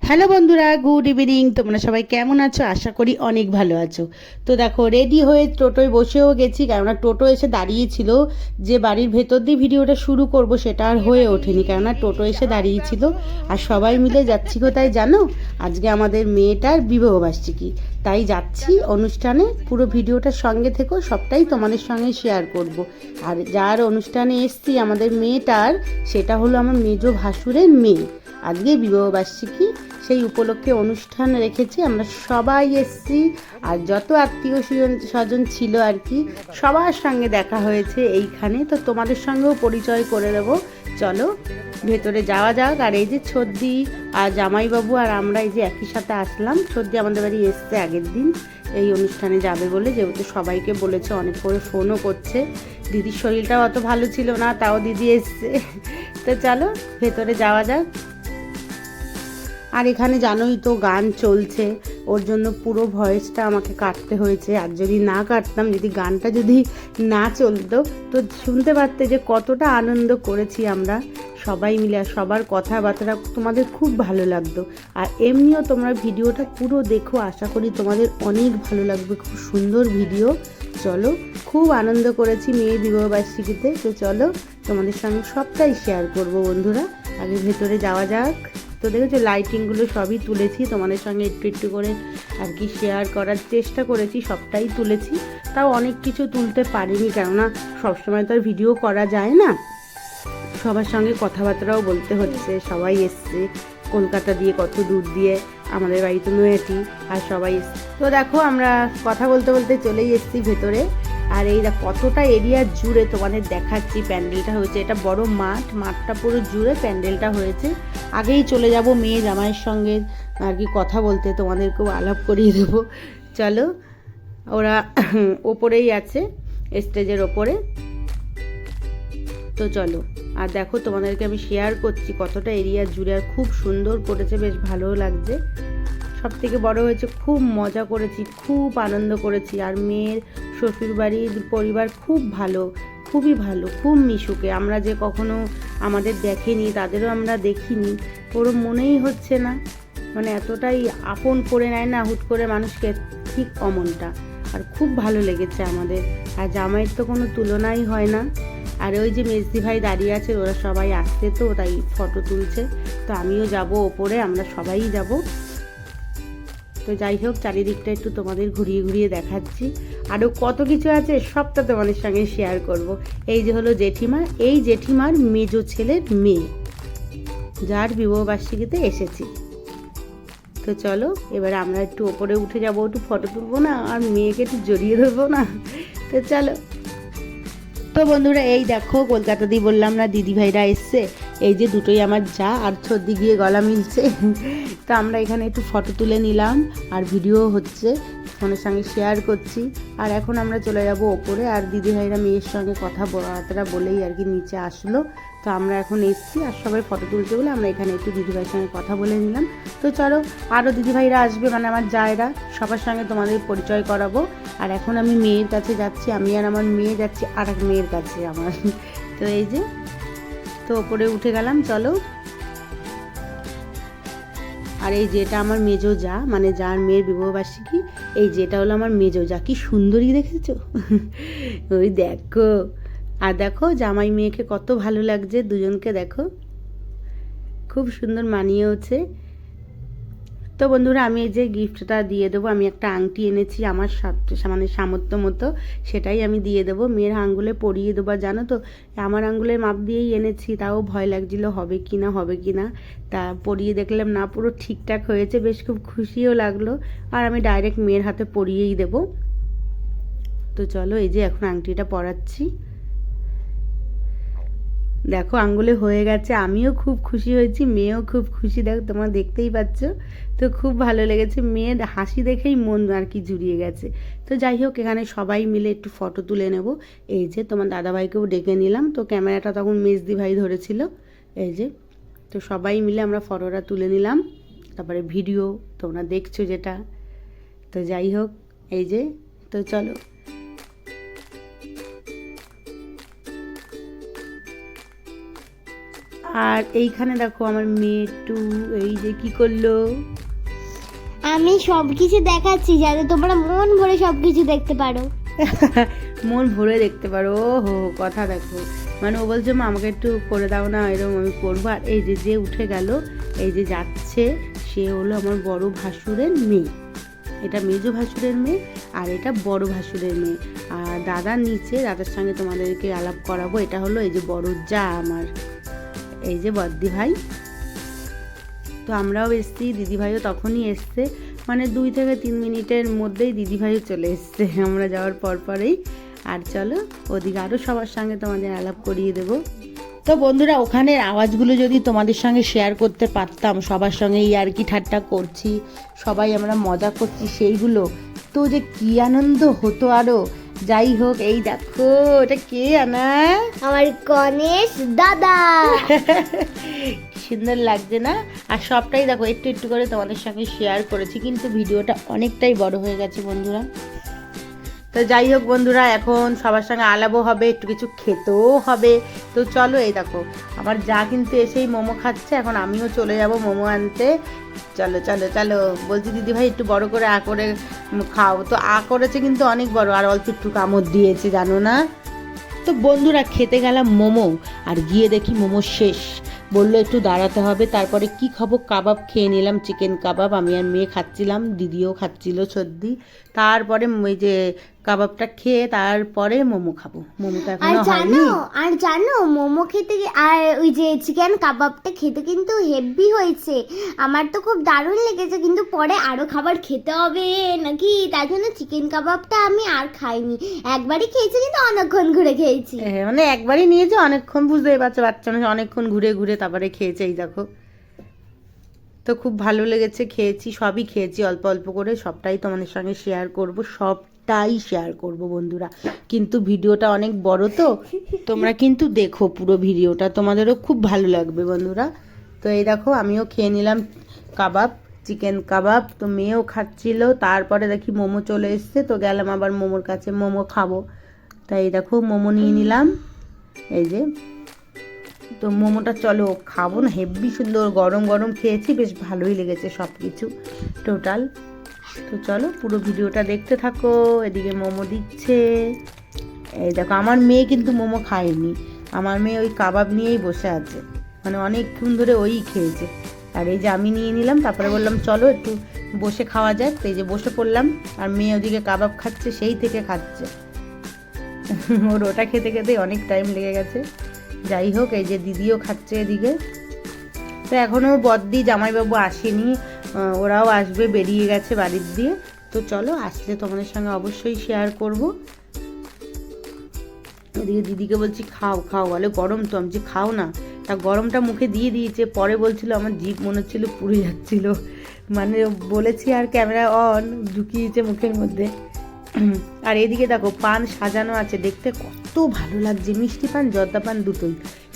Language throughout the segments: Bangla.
হ্যালো বন্ধুরা, গুড ইভিনিং। তোমরা সবাই কেমন আছো? আশা করি অনেক ভালো আছো। তো দেখো, রেডি হয়ে টোটোয় বসেও গেছি, কেননা টোটো এসে দাঁড়িয়েছিল। যে বাড়ির ভেতর দিয়ে ভিডিওটা শুরু করব সেটা আর হয়ে ওঠেনি, কেননা টোটো এসে দাঁড়িয়েছিল। আর সবাই মিলে যাচ্ছি কোথায় জানো? আজকে আমাদের মেয়েটার বিবাহবার্ষিকী, তাই যাচ্ছি অনুষ্ঠানে। পুরো ভিডিওটার সঙ্গে থেকো, সবটাই তোমাদের সঙ্গে শেয়ার করব। আর যার অনুষ্ঠানে এসছি আমাদের মেয়েটার, সেটা হলো আমার মেজো ভাসুরের মেয়ে। আজকে বিবাহবার্ষিকী, সেই উপলক্ষে অনুষ্ঠান রেখেছি, আমরা সবাই এসেছি। আর যত আত্মীয় স্বজন ছিল আর কি, সবার সঙ্গে দেখা হয়েছে এইখানে। তো তোমাদের সঙ্গেও পরিচয় করে দেবো, চলো ভেতরে যাওয়া যাক। আর এই যে ছদ্দি আর জামাইবাবু আর আমরা এই যে একই সাথে আসলাম। ছদ্দি আমাদের বাড়ি এসছে আগের দিন এই অনুষ্ঠানে যাবে বলে, যেহেতু সবাইকে বলেছে, অনেক করে ফোনও করছে। দিদির শরীরটাও অত ভালো ছিল না, তাও দিদি এসছে। তো চলো ভেতরে যাওয়া যাক। আর এখানে জানোই তো গান চলছে, ওর জন্য পুরো ভয়েসটা আমাকে কাটতে হয়েছে। আর যদি না কাটতাম, যদি গানটা যদি না চলতো, তো শুনতে পারতে যে কতটা আনন্দ করেছি আমরা সবাই মিলে। আর সবার কথাবার্তা তোমাদের খুব ভালো লাগতো। আর এমনিও তোমরা ভিডিওটা পুরো দেখো, আশা করি তোমাদের অনেক ভালো লাগবে। খুব সুন্দর ভিডিও। চলো, খুব আনন্দ করেছি মেয়ের বিবাহবার্ষিকীতে। তো চলো তোমাদের সঙ্গে সবটাই শেয়ার করবো বন্ধুরা। আগে ভেতরে যাওয়া যাক। তো দেখেছো, লাইটিংগুলো সবই তুলেছি তোমাদের সঙ্গে একটু একটু করে আর কি শেয়ার করার চেষ্টা করেছি, সবটাই তুলেছি। তাও অনেক কিছু তুলতে পারিনি, কেননা সবসময় তো আর ভিডিও করা যায় না। সবার সঙ্গে কথাবার্তাও বলতে হচ্ছে, সবাই এসছে কলকাতা দিয়ে, কত দূর দিয়ে, আমাদের বাড়িতে নৈহাটি, আর সবাই এসছে। তো দেখো, আমরা কথা বলতে বলতে চলেই এসেছি ভেতরে। আর এই কতটা এরিয়া জুড়ে তোমাদের দেখাচ্ছি প্যান্ডেলটা হয়েছে। এটা বড় মাঠ, মাঠটা পুরো জুড়ে প্যান্ডেলটা হয়েছে। আগেই চলে যাব মেয়ে জামাইয়ের সঙ্গে আর কি কথা বলতে, তোমাদেরকেও আলাপ করিয়ে দেবো। চলো, ওরা ওপরেই আছে, স্টেজের ওপরে। তো চলো, আর দেখো তোমাদেরকে আমি শেয়ার করছি কতটা এরিয়া জুড়ে। আর খুব সুন্দর করেছে, বেশ ভালোও লাগছে। সব থেকে বড় হয়েছে, খুব মজা করেছি, খুব আনন্দ করেছি। আর মেয়ের শ্বশুরবাড়ির পরিবার খুব ভালো, খুবই ভালো, খুব মিশুকে। আমরা যে কখনো আমাদের দেখেনি, তাদেরও আমরা দেখিনি, ওরও মনেই হচ্ছে না, মানে এতটাই আপন করে নেয় না হুট করে মানুষকে, ঠিক অমনটা। আর খুব ভালো লেগেছে আমাদের। আর জামাইয়ের তো কোনো তুলনাই হয় না। আর ওই যে মেজদি ভাই দাঁড়িয়ে আছে, ওরা সবাই আসছে, তো তাই ফটো তুলছে। তো আমিও যাব ওপরে, আমরা সবাই যাব। তো যাই হোক, চারিদিকটা একটু তোমাদের ঘুরিয়ে ঘুরিয়ে দেখাচ্ছি। আরও কত কিছু আছে, সবটা তোমাদের সঙ্গে শেয়ার করব। এই যে হলো জেঠিমা, এই জেঠিমার মেজো ছেলের মেয়ে, যার বিবাহবার্ষিকীতে এসেছি। তো চলো, এবার আমরা একটু ওপরে উঠে যাব, একটু ফটো তুলবো না, আর মেয়েকে একটু জড়িয়ে ধরবো না। তো চলো। তো বন্ধুরা, এই দেখো, কলকাতা দিয়ে বললাম না দিদিভাইরা এসছে। এই যে দুটোই আমার যা, আর ছর্দি গিয়ে গলা মিলছে। তো আমরা এখানে একটু ফটো তুলে নিলাম, আর ভিডিও হচ্ছে, ফোনের সঙ্গে শেয়ার করছি। আর এখন আমরা চলে যাব ওপরে। আর দিদিভাইরা মেয়ের সঙ্গে কথাবার্তা বলেই আর কি নিচে আসলো। তো আমরা এখন এসছি, আর সবাই ফটো তুলছে বলে আমরা এখানে একটু দিদিভাইয়ের সঙ্গে কথা বলে নিলাম। তো চলো, আরও দিদিভাইরা আসবে, মানে আমার জায়রা, সবার সঙ্গে তোমাদের পরিচয় করাবো। আর এখন আমি মেয়ের কাছে যাচ্ছি, আমি আর আমার মেয়ে যাচ্ছি আর এক মেয়ের কাছে আমার। তো এই যে, তো ওপরে উঠে গেলাম, চলো। আর এই যেটা আমার মেজো যা, মানে যার মেয়ের বিবাহবার্ষিকী, এই যেটা হলো আমার মেজো যা। কি সুন্দরী দেখেছো? ওই দেখো, আর দেখো জামাই মেয়েকে কত ভালো লাগছে দুজনকে, দেখো খুব সুন্দর মানিয়েওছে। তো বন্ধুরা, আমি এই যে গিফটটা দিয়ে দেবো, আমি একটা আংটি এনেছি আমার মানে সামর্থ্য মতো, সেটাই আমি দিয়ে দেবো। মেয়ের আঙ্গুলে পরিয়ে দেবো। জানো তো, আমার আঙ্গুলের মাপ দিয়েই এনেছি, তাও ভয় লাগছিলো হবে কি না, হবে কি না। তা পরিয়ে দেখলাম না, পুরো ঠিকঠাক হয়েছে, বেশ খুব খুশিও লাগলো। আর আমি ডাইরেক্ট মেয়ের হাতে পরিয়েই দেবো। তো চলো, এই যে এখন আংটিটা পরাচ্ছি। দেখো, আঙ্গুলে হয়ে গেছে, আমিও খুব খুশি হয়েছি, মেয়েও খুব খুশি, দেখো তোমরা দেখতেই পাচ্ছ। তো খুব ভালো লেগেছে, মেয়ের হাসি দেখেই মন আর কি জুড়িয়ে গেছে। তো যাই হোক, এখানে সবাই মিলে একটু ফটো তুলে নেব। এই যে তোমার দাদাভাইকেও ডেকে নিলাম, তো ক্যামেরাটা তখন মেজদি ভাই ধরেছিল। এই যে, তো সবাই মিলে আমরা ফটোটা তুলে নিলাম, তারপরে ভিডিও তোমরা দেখছো যেটা। তো যাই হোক, এই যে, তো চলো। আর এইখানে দেখো আমার মেয়ে একটু এই যে কি করলো, আমি সব কিছু দেখাচ্ছি যাতে তোমরা মন ভরে সব কিছু দেখতে পারো। মন ভরে দেখতে পারো। ও হো কথা দেখো, মানে ও বলছে মা আমাকে একটু করে দাও না, এরকম আমি করবো। আর এই যে উঠে গেল, এই যে যাচ্ছে, সে হলো আমার বড় ভাসুরের মেয়ে। এটা মেজো ভাসুরের মেয়ে আর এটা বড় ভাসুরের মেয়ে। আর দাদার নিচে, দাদার সঙ্গে তোমাদেরকে আলাপ করাবো, এটা হলো এই যে বড় যা আমার, এই যে বদ্দি ভাই। তো আমরাও এসছি, দিদিভাইও তখনই এসছে, মানে 2 থেকে 3 মিনিটের মধ্যেই দিদিভাইও চলে এসছে আমরা যাওয়ার পরেই। আর চলো ওদিকে আরও সবার সঙ্গে তোমাদের আলাপ করিয়ে দেবো। তো বন্ধুরা, ওখানের আওয়াজগুলো যদি তোমাদের সঙ্গে শেয়ার করতে পারতাম, সবার সঙ্গে ইয়ার্কি ঠাট্টা করছি, সবাই আমরা মজা করছি, সেইগুলো তো যে কী আনন্দ হতো আরও। যাই হোক, এই দেখো এটা কে আনা, আমার গণেশ দাদা। সুন্দর লাগছে না? আর সবটাই দেখো একটু একটু করে তোমাদের সঙ্গে শেয়ার করেছি, কিন্তু ভিডিওটা অনেকটাই বড় হয়ে গেছে বন্ধুরা। তো যাই হোক বন্ধুরা, এখন সবার সঙ্গে আলাপও হবে, একটু কিছু খেতেও হবে। তো চলো, এই দেখো আমার যা কিন্তু এসেই মোমো খাচ্ছে, এখন আমিও চলে যাব মোমো আনতে। চলো চলো চলো, বলছি দিদি ভাই একটু বড় করে করে খাও। তো করেছে কিন্তু অনেক বড়, আর অল্প একটু কামড় দিয়েছে জানো না। তো বন্ধুরা, খেতে গেলাম মোমো, আর গিয়ে দেখি মোমো শেষ। বললো একটু দাঁড়াতে হবে, তারপরে কি খাবো, কাবাব খেয়ে নিলাম, চিকেন কাবাব। আমি আর মেয়ে খাচ্ছিলাম, দিদিও খাচ্ছিল সর্দি। তারপরে ওই যে কাবাবটা খেয়ে তারপরে মোমো খাবো। মোমো তো এখনো হয়নি। আর জানো মোমো খেতে আর ওই যে চিকেন কাবাবটা খেতে কিন্তু হেভি হয়েছে, আমার তো খুব দারুণ লেগেছে। কিন্তু পরে আরো খাবার খেতে হবে নাকি, তার জন্য চিকেন কাবাবটা আমি আর খাইনি, একবারই খেয়েছি, কিন্তু অনেকক্ষণ ঘুরে খেয়েছি। মানে একবারই নিয়েছে, অনেকক্ষণ, বুঝতে পারছো বাচ্চা মানুষ অনেকক্ষণ ঘুরে ঘুরে তারপরে খেয়েছে। এই দেখো, তো খুব ভালো লেগেছে, খেয়েছি, সবই খেয়েছি অল্প অল্প করে, সবটাই তোমাদের সঙ্গে শেয়ার করব, সবটাই শেয়ার করব বন্ধুরা। কিন্তু ভিডিওটা অনেক বড়, তো তোমরা কিন্তু দেখো পুরো ভিডিওটা, তোমাদেরও খুব ভালো লাগবে বন্ধুরা। তো এই দেখো আমিও খেয়ে নিলাম কাবাব, চিকেন কাবাব। তো মেয়েও খাচ্ছিল, তারপরে দেখি মোমো চলে এসছে, তো গেলাম আবার মোমোর কাছে, মোমো খাবো। তাই এই দেখো মোমো নিয়ে নিলাম, এই যে। তো মোমোটা চলো খাবো না, হেভি সুন্দর গরম গরম খেয়েছি, বেশ ভালোই লেগেছে সব কিছু টোটাল। তো চলো পুরো ভিডিওটা দেখতে থাকো। এদিকে মোমো দিচ্ছে, এই দেখো আমার মেয়ে কিন্তু মোমো খায়নি, আমার মেয়ে ওই কাবাব নিয়েই বসে আছে, মানে অনেকক্ষণ ধরে ওই খেয়েছে। আর এই যে আমি নিয়ে নিলাম, তারপরে বললাম চলো একটু বসে খাওয়া যাক। তো এই যে বসে পড়লাম, আর মেয়ে ওদিকে কাবাব খাচ্ছে, সেই থেকে খাচ্ছে ওর ওটা খেতে খেতে অনেক টাইম লেগে গেছে। যাই হোক, এই যে দিদিও খাচ্ছে এদিকে। তো এখনও বদ্দি জামাইবাবু আসেনি, ওরাও আসবে, বেরিয়ে গেছে বাড়ির দিয়ে। তো চলো আসলে তোমাদের সঙ্গে অবশ্যই শেয়ার করব। ওদিকে দিদিকে বলছি খাও খাও, বলে গরম তো, আমি যে খাও না। তা গরমটা মুখে দিয়ে দিয়েছে, পরে বলছিল আমার জিভ মনে হচ্ছিল পুড়ে যাচ্ছিল, মানে বলেছি আর ক্যামেরা অন, ঢুকিয়েছে মুখের মধ্যে। আর এদিকে দেখো পান সাজানো আছে, দেখতে কত ভালো লাগছে, মিষ্টি পান জর্দা পান দুটোই,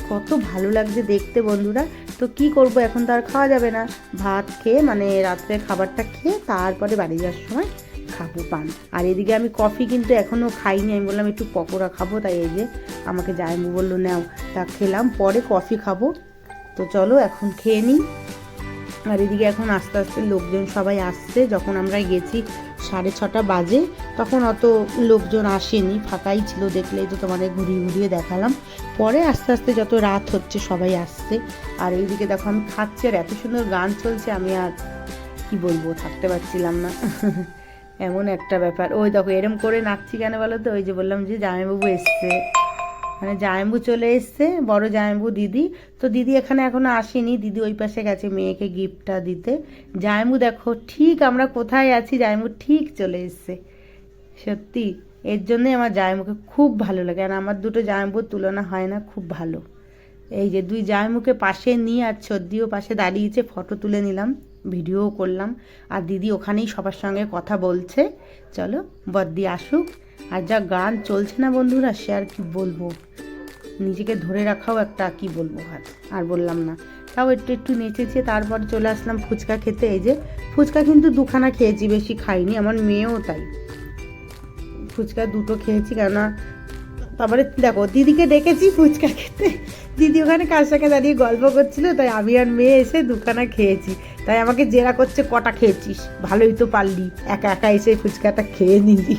কত ভালো লাগছে দেখতে বন্ধুরা। তো কি করব, এখন তো আর খাওয়া যাবে না, ভাত খেয়ে মানে রাত্রে খাবারটা খেয়ে তারপরে বাড়ি যাওয়ার সময় খাবো পান। আর এদিকে আমি কফি কিন্তু এখনও খাইনি, আমি বললাম একটু পকোড়া খাবো, তাই এই যে আমাকে জামাইবাবু বললো নাও, তা খেলাম, পরে কফি খাবো। তো চলো এখন খেয়ে নিই। আর এদিকে এখন আস্তে আস্তে লোকজন সবাই আসছে, যখন আমরা গেছি 6:30 বাজে, তখন অত লোকজন আসেনি, ফাঁকাই ছিল, দেখলেই তো তোমাদের ঘুরিয়ে ঘুরিয়ে দেখালাম। পরে আস্তে আস্তে যত রাত হচ্ছে সবাই আসছে। আর এইদিকে দেখো আমি খাচ্ছি, আর এত সুন্দর গান চলছে, আমি আর কি বলবো, থাকতে পারছিলাম না এমন একটা ব্যাপার। ওই দেখো এরম করে নাচছি কেন বলো তো, ওই যে বললাম যে জামাইবাবু এসছে, মানে জামাইবাবু চলে এসছে, বড় জামাইবাবু দিদি। তো দিদি এখানে এখনো আসেনি, দিদি ওই পাশে গেছে মেয়েকে গিফটটা দিতে। জামাইবাবু দেখো ঠিক আমরা কোথায় আছি, জামাইবাবু ঠিক চলে এসছে। সত্যি এর জন্যই আমার জামাইবাবুকে খুব ভালো লাগে, আর আমার দুটো জামাইবাবুর তুলনা হয় না, খুব ভালো। এই যে 2 জামাইবাবুকে পাশে নিয়ে, আর সর্দিও পাশে দাঁড়িয়েছে, ফটো তুলে নিলাম, ভিডিও করলাম। আর দিদি ওখানেই সবার সঙ্গে কথা বলছে। চলো বদ্দি আসুক। আর যা গান চলছে না বন্ধুরা, সে আর কি বলবো, নিজেকে ধরে রাখাও একটা কি বলবো, আর বললাম না, তাও একটু একটু নেচেছে। তারপর চলে আসলাম ফুচকা খেতে। এই যে ফুচকা কিন্তু 2খানা খেয়েছি, বেশি খাইনি, আমার মেয়েও তাই, ফুচকা 2টো খেয়েছি, কেননা তারপরে দেখো দিদিকে ডেকেছি ফুচকা খেতে, দিদি ওখানে কার সঙ্গে দাঁড়িয়ে গল্প করছিল, তাই আমি আর মেয়ে এসে দুখানা খেয়েছি। তাই আমাকে জেরা করছে কটা খেয়েছিস, ভালোই তো পারলি, একা একা এসে ফুচকাটা খেয়ে নিলি।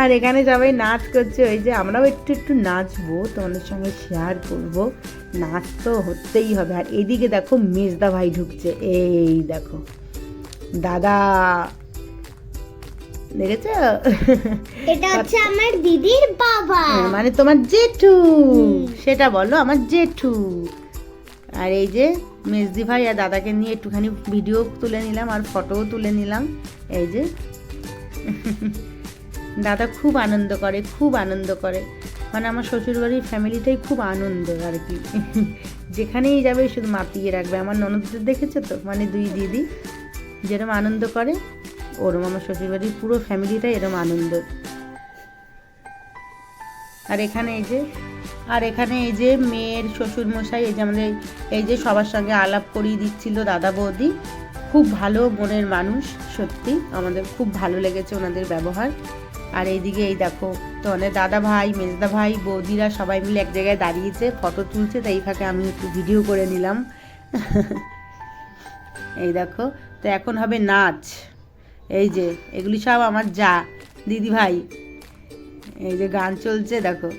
আর এখানে সবাই নাচ করছে, ওই যে আমরাও একটু একটু নাচবো, তোমাদের সঙ্গে শেয়ার করব, নাচ তো হতেই হবে। আর এদিকে দেখো মেজদা ভাই ঢুকছে, এই দেখো দাদা, দেখেছো? এটা হচ্ছে আমার দিদির বাবা, মানে তোমার জেঠু, সেটা বলো, আমার জেঠু। আর এই যে মেজদি ভাই আর দাদাকে নিয়ে একটুখানি ভিডিও তুলে নিলাম আর ফটোও তুলে নিলাম। এই যে দাদা খুব আনন্দ করে, খুব আনন্দ করে, মানে আমার শ্বশুরবাড়ির ফ্যামিলিটাই খুব আনন্দ আর কি। যেখানেই যাবে শুধু মাতিয়ে রাখবে। আমার ননদদের দেখেছো তো, মানে দুই দিদি যেরকম আনন্দ করে, ওরম আমার শ্বশুরবাড়ির পুরো ফ্যামিলিটাই এরম আনন্দ। আর এখানে এই যে মেয়ের শ্বশুর মশাই, এই যে আমাদের এই যে সবার সঙ্গে আলাপ করিয়ে দিচ্ছিল দাদা বৌদি, খুব ভালো মনের মানুষ, সত্যি আমাদের খুব ভালো লেগেছে ওনাদের ব্যবহার। আর এইদিকে এই দেখো তোমাদের দাদা ভাই, মেজদা ভাই, বৌদিরা সবাই মিলে এক জায়গায় দাঁড়িয়েছে, ফটো তুলছে, তাই ফাঁকে আমি একটু ভিডিও করে নিলাম। এই দেখো, তো এখন হবে নাচ। এই যে এগুলি সব আমার যা দিদি ভাই, এই যে গান চলছে দেখো,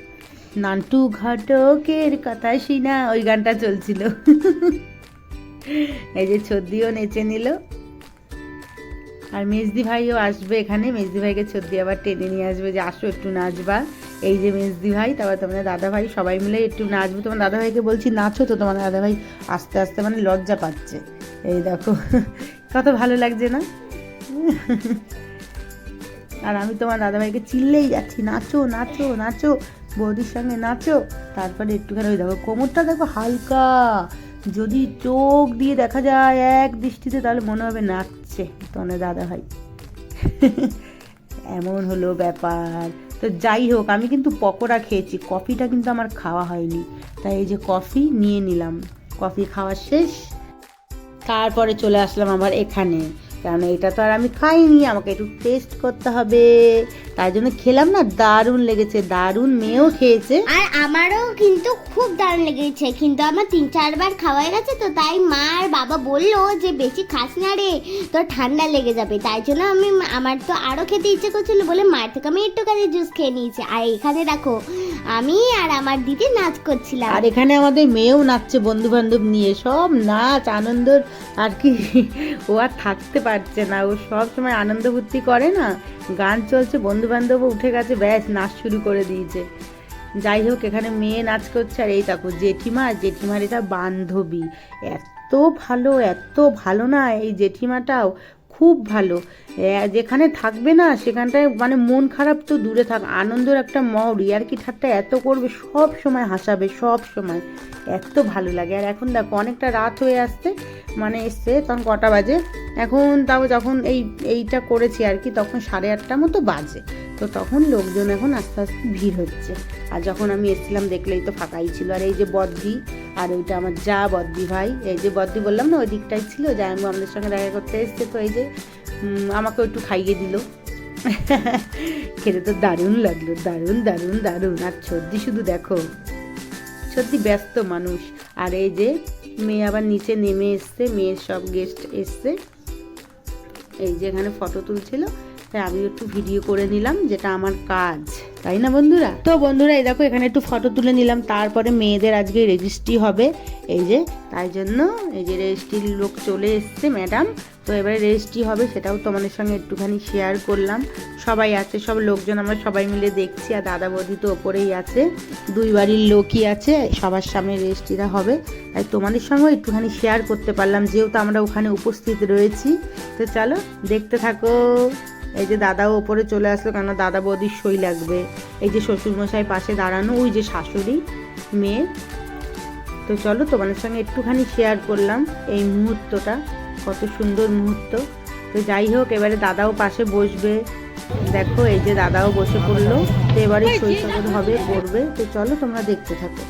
নান্টু ঘটকের কথা শুনা, ওই গানটা চলছিল। এই যে ছদ্দিও নেচে নিল। আর মেজদি ভাইও আসবে এখানে, মেজদি ভাইকে ছদ্দি আবার টেনে নিয়ে আসবে যে আসো একটু নাচবা। এই যে মেজদি ভাই, তারপর তোমাদের দাদা ভাই, সবাই মিলে একটু নাচবো। তোমার দাদা ভাইকে বলছি নাচো, তো তোমার দাদা ভাই আস্তে আস্তে মানে লজ্জা পাচ্ছে। এই দেখো কত ভালো লাগছে না? আর আমি তোমার দাদাভাইকে চিল্লেই যাচ্ছি, নাচো নাচো নাচো, বৌদির সঙ্গে নাচো। তারপরে একটুখানি ওই দেখো কোমরটা দেখো হালকা, যদি চোখ দিয়ে দেখা যায় এক দৃষ্টিতে তাহলে মনে হবে নাচছে তোমার দাদাভাই। এমন হলো ব্যাপার। তো যাই হোক, আমি কিন্তু পকোড়া খেয়েছি, কফিটা কিন্তু আমার খাওয়া হয়নি, তাই এই যে কফি নিয়ে নিলাম। কফি খাওয়া শেষ, তারপরে চলে আসলাম আবার এখানে, কারণ এটা তো আর আমি খাইনি, আমাকে একটু টেস্ট করতে হবে, তাই জন্য খেলাম না, দারুণ লেগেছে, দারুণ। মেয়েও খেয়েছে, আর আমারও কিন্তু খুব দারুণ লেগেছে, কিন্তু আমার 3-4 বার খাওয়া গেছে, তো তাই মা আর বাবা বললো যে বেশি খাস না রে, তো ঠান্ডা লেগে যাবে, তাই জন্য আমার তো আরো খেতে ইচ্ছে করছিল বলে মায়ের থেকে আমি একটুখানি জুস খেয়ে নিয়েছি। আর এখানে দেখো আমি আর আমার দিদি নাচ করছিলাম, আর এখানে আমাদের মেয়েও নাচছে বন্ধু বান্ধব নিয়ে, সব নাচ আনন্দ আর কি। ও আর থাকতে পারছে না, ও সব সময় আনন্দ ফুর্তি করে না, গান চলছে, বন্ধু বান্ধবও উঠে গেছে, ব্যাস নাচ শুরু করে দিয়েছে। যাই হোক, এখানে মেয়ে নাচ করছে, আর এই দেখো জেঠিমা, জেঠিমার এটা বান্ধবী, এত ভালো না, এই জেঠিমাটাও খুব ভালো। যেখানে থাকবে না সেখানটায় মানে মন খারাপ তো দূরে থাক, আনন্দের একটা মহল, আর কি ঠাট্টা এত করবে, সব সময় হাসাবে, সব সময়, এত ভালো লাগে। আর এখন দেখো অনেকটা রাত হয়ে আসছে, মানে এসছে তখন কটা বাজে এখন, তাও যখন এইটা করেছি আর কি, তখন 8:30 মতো বাজে, তো তখন লোকজন এখন আস্তে আস্তে ভিড় হচ্ছে। আর যখন আমি এসেছিলাম দেখলেই তো ফাঁকাই ছিল। আর এই যে বদ্দি, আর ওইটা আমার যা বদ্দি ভাই, এই যে বদ্দি বললাম না ওই দিকটাই ছিল, যাই আমাদের সঙ্গে দেখা করতে এসছে, তো এই যে আমাকে একটু খাইয়ে দিল। খেতে তো দারুণ লাগলো, দারুণ দারুণ দারুণ। আর ছদ্দি শুধু দেখো, সত্যি ব্যস্ত মানুষ। আর এই যে মেয়ে আবার নিচে নেমে এসছে, মেয়ের সব গেস্ট এসছে, এই যে এখানে ফটো তুলছিল, তাই আমি একটু ভিডিও করে নিলাম, যেটা আমার কাজ, তাই না বন্ধুরা? তো বন্ধুরা এই দেখো এখানে একটু ফটো তুলে নিলাম, তারপরে মেয়েদের আজকে রেজিস্ট্রি হবে, এই যে তাই জন্য এই যে রেজিস্ট্রির লোক চলে এসছে, ম্যাডাম, তো এবারে রেজিস্ট্রি হবে, সেটাও তোমাদের সঙ্গে একটুখানি শেয়ার করলাম। সবাই আছে, সব লোকজন আমরা সবাই মিলে দেখছি, আর দাদা বৌদি তো ওপরেই আছে, দুই বাড়ির লোকই আছে, সবার সামনে রেজিস্ট্রিটা হবে, তাই তোমাদের সঙ্গেও একটুখানি শেয়ার করতে পারলাম, যেহেতু আমরা ওখানে উপস্থিত রয়েছি। তো চলো দেখতে থাকো। এই যে দাদাও ওপরে চলে আসলো, কেন দাদা বৌদির সই লাগবে। এই যে শ্বশুরমশাই পাশে দাঁড়ানো, ওই যে শাশুড়ি মেয়ে। তো চলো তোমাদের সঙ্গে একটুখানি শেয়ার করলাম এই মুহূর্তটা, কত সুন্দর মুহূর্ত। তো যাই হোক, এবারে দাদাও পাশে বসবে, দেখো এই যে দাদাও বসে পড়লো, তো এবারে সই সাগর হবে, করবে। তো চলো তোমরা দেখতে থাকো।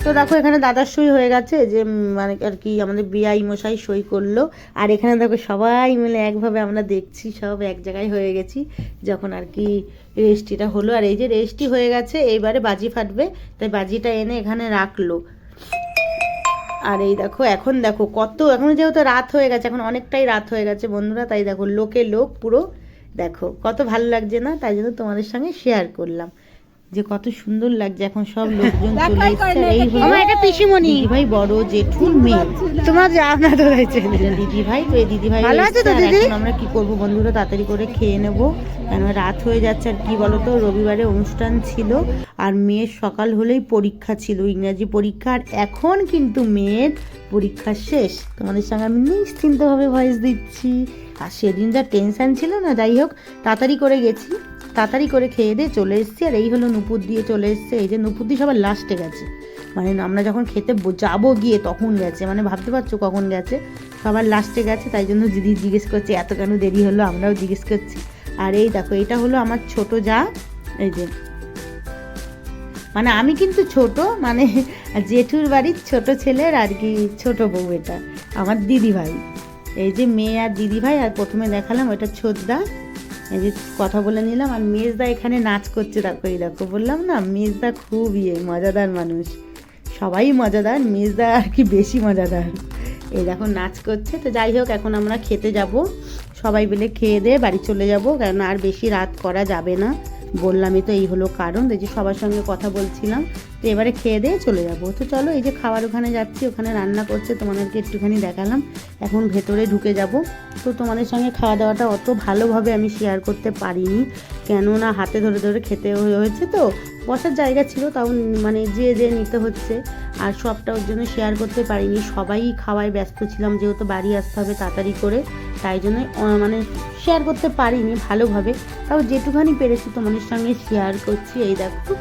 তো দেখো এখানে দাদার সই হয়ে গেছে, যে মানে আর কি আমাদের বিআই মশাই সই করলো। আর এখানে দেখো সবাই মিলে একভাবে আমরা দেখছি, সব এক জায়গায় হয়ে গেছি যখন আর কি রেজিস্ট্রিটা হলো। আর এই যে রেজিস্ট্রি হয়ে গেছে, এইবারে বাজি ফাটবে, তাই বাজিটা এনে এখানে রাখলো। আর এই দেখো এখন দেখো কত, এখন যেহেতু রাত হয়ে গেছে, এখন অনেকটাই রাত হয়ে গেছে বন্ধুরা, তাই দেখো লোকে লোক পুরো, দেখো কত ভালো লাগছে না, তাই জন্য তোমাদের সঙ্গে শেয়ার করলাম যে কত সুন্দর লাগছে। এখন সব লোকজন চলে এসেছে। এই হলো এটা পিসিমণি, দিদি ভাই বড় জেঠুর মেয়ে, তোমার জানা তো রয়েছে দিদি ভাই। তো এই দিদি ভাই ভালো আছে তো দিদি। এখন আমরা কি করব বন্ধুরা, তাড়াতাড়ি করে খেয়ে নেব, কেন রাত হয়ে যাচ্ছে। আর কি বলতো, রবিবারে অনুষ্ঠান ছিল আর মেয়ের সকাল হলেই পরীক্ষা ছিল, ইংরাজি পরীক্ষা। আর এখন কিন্তু মেয়ের পরীক্ষা শেষ, তোমাদের সঙ্গে আমি নিশ্চিন্তভাবে ভয়েস দিচ্ছি। আর সেদিন যা টেনশন ছিল না, যাই হোক তাড়াতাড়ি করে গেছি, তাড়াতাড়ি করে খেয়ে দিয়ে চলে এসেছি। আর এই হলো নুপুর দিয়ে চলে এসছে, এই যে নুপুর দিয়ে সবার লাস্টে গেছে, মানে আমরা যখন খেতে যাবো গিয়ে তখন গেছে, মানে ভাবতে পারছো কখন গেছে, সবার লাস্টে গেছে। তাই জন্য দিদি জিজ্ঞেস করছে এত কেন দেরি হলো, আমরাও জিজ্ঞেস করছি। আর এই দেখো এটা হলো আমার ছোট যা, এই যে মানে আমি কিন্তু ছোট, মানে জেঠুর বাড়ির ছোট ছেলের আর কি ছোট বউ, এটা আমার দিদি ভাই। এই যে মেয়ে আর দিদি ভাই, আর প্রথমে দেখালাম ওটা ছোটদা, এই যে কথা বলে নিলাম। আর মেজদা এখানে নাচ করছে, দেখো এই দেখো, বললাম না মেজদা খুব মজাদার মানুষ, সবাই মজাদার, মেজদা আর কি বেশি মজাদার। এই দেখো নাচ করছে। তো যাই হোক এখন আমরা খেতে যাব, সবাই মিলে খেয়ে দিয়ে বাড়ি চলে যাব, কারণ আর বেশি রাত করা যাবে না, বললামই তো এই হলো কারণ। এই যে সবার সঙ্গে কথা বলছিলাম, তো এবারে খেয়ে দিয়ে চলে যাব। তো চলো এই যে খাবার ওখানে যাচ্ছি, ওখানে রান্না করছে, তোমাদেরকে একটুখানি দেখালাম। এখন ভেতরে ঢুকে যাব। তো তোমাদের সঙ্গে খাওয়া দাওয়াটা অত ভালোভাবে আমি শেয়ার করতে পারিনি, কেননা হাতে ধরে ধরে খেতে হয়েছে, তো বসার জায়গা ছিল, তাও মানে যে নিতে হচ্ছে, আর সবটা ওর জন্য শেয়ার করতে পারিনি। সবাই খাওয়ায় ব্যস্ত ছিলাম, যেহেতু বাড়ি আসতে হবে তাড়াতাড়ি করে, তাই জন্য মানে শেয়ার করতে পারিনি ভালোভাবে, তাও যেটুখানি পেরেছি তোমাদের সঙ্গে শেয়ার করছি। এই দেখো,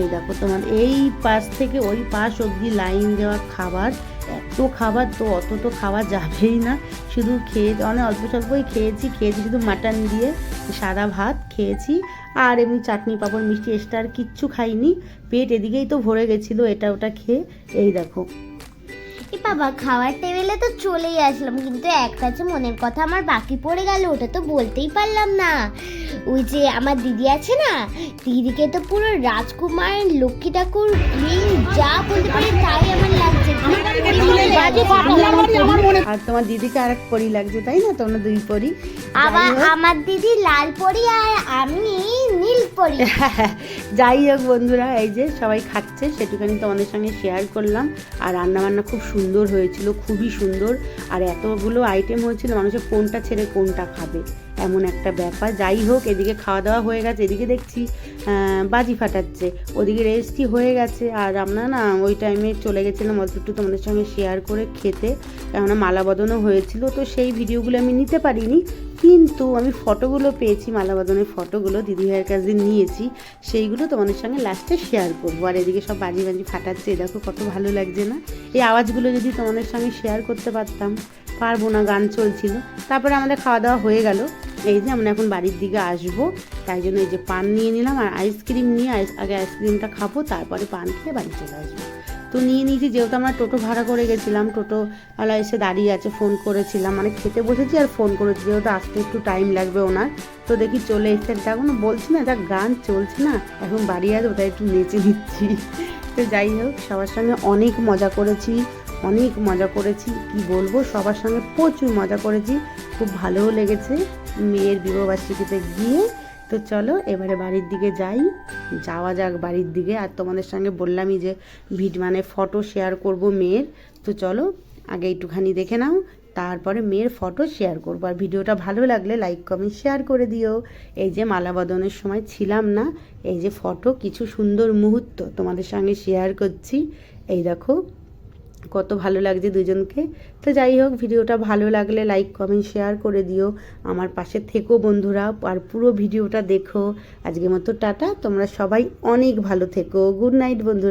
এই দেখো তোমার এই পাশ থেকে ওই পাশ অবধি লাইন দেওয়া খাবার, এত খাবার, তো অত তো খাওয়া যাবেই না, শুধু খেয়ে অনেক অল্প স্বল্পই খেয়েছি শুধু মাটন দিয়ে সাদা ভাত খেয়েছি, আর এমনি চাটনি পাঁপড় মিষ্টি এক্সট্রা আর কিচ্ছু খাইনি। পেট এদিকেই তো ভরে গেছিলো এটা ওটা খেয়ে। এই দেখো এ বাবা, খাওয়ার টেবিলে তো চলেই আসলাম, কিন্তু একটা যে মনের কথা আমার বাকি পড়ে গেল, ওটা তো বলতেই পারলাম না। ওই যে আমার দিদি আছে না, দিদিকে তো পুরো রাজকুমার লক্ষ্মী ঠাকুর যা বলতে পারি তাই আমার লাগছে। আর তোমার দিদিকে আর এক পরি লাগছে, তাই না? তোমরা দুই পরি। আবার আমার দিদি লাল পরি আর আমি নীল পরি। যাই হোক বন্ধুরা, এই যে সবাই খাচ্ছে, সেটুখানি তোমাদের সঙ্গে শেয়ার করলাম। আর রান্নাবান্না খুব সুন্দর হয়েছিল, খুবই সুন্দর। আর এতগুলো আইটেম হয়েছিল, মানুষের কোনটা ছেড়ে কোনটা খাবে, এমন একটা ব্যাপার। যাই হোক এদিকে খাওয়া দাওয়া হয়ে গেছে, এদিকে দেখছি বাজি ফাটাচ্ছে, ওদিকে রেজিস্ট্রি হয়ে গেছে। আর আমরা না ওই টাইমে চলে গেছিলাম অল্প একটু তোমাদের সঙ্গে শেয়ার করে খেতে, কেননা মালাবদনও হয়েছিল, তো সেই ভিডিওগুলো আমি নিতে পারিনি, কিন্তু আমি ফটোগুলো পেয়েছি, মালাবদনের ফটোগুলো দিদিভাইয়ের কাছে নিয়েছি, সেইগুলো তোমাদের সঙ্গে লাস্টে শেয়ার করবো। আর এদিকে সব বাজি বাজি ফাটাচ্ছে, দেখো কত ভালো লাগছে না? এই আওয়াজগুলো যদি তোমাদের সঙ্গে শেয়ার করতে পারতাম, পারবো না, গান চলছিল। তারপরে আমাদের খাওয়া দাওয়া হয়ে গেল, এই যে আমরা এখন বাড়ির দিকে আসবো, তাই জন্য এই যে পান নিয়ে নিলাম আর আইসক্রিম নিয়ে, আগে আইসক্রিমটা খাবো, তারপরে পান খেয়ে বাড়ি চলে আসবো। তো নিয়ে নিয়েছি, যেহেতু আমরা টোটো ভাড়া করে গেছিলাম, টোটোওয়ালা এসে দাঁড়িয়ে আছে, ফোন করেছিলাম, মানে খেতে বসেছি আর ফোন করেছি, যেহেতু আসতে একটু টাইম লাগবে ওনার, তো দেখি চলে এসছে। এখনো বলছি না, যা গান চলছে না, এখন বাড়ি আসবো, তাই একটু নেচে নিচ্ছি। তো যাই হোক সবার সঙ্গে অনেক মজা করেছি, কি বলবো, সবার সঙ্গে প্রচুর মজা করেছি, খুব ভালোও লেগেছে মেয়ের বিবাহবার্ষিকীতে গিয়ে। তো চলো এবারে বাড়ির দিকে যাওয়া যাক বাড়ির দিকে। আর তোমাদের সঙ্গে বললামই যে মানে ফটো শেয়ার করব মেয়ের, তো চলো আগে একটুখানি দেখে নাও, তারপরে মেয়ের ফটো শেয়ার করবো। আর ভিডিওটা ভালো লাগলে লাইক কমেন্ট শেয়ার করে দিও। এই যে মালাবদনের সময় ছিলাম না, এই যে ফটো, কিছু সুন্দর মুহূর্ত তোমাদের সঙ্গে শেয়ার করছি। এই দেখো কত ভালো লাগছে দুজনকে। তো যাই হোক ভিডিওটা ভালো লাগলে লাইক কমেন্ট শেয়ার করে দিও, আমার পাশে থেকো বন্ধুরা, আর পুরো ভিডিওটা দেখো। আজকের মতো টাটা, তোমরা সবাই অনেক ভালো থেকো, গুড নাইট বন্ধুরা।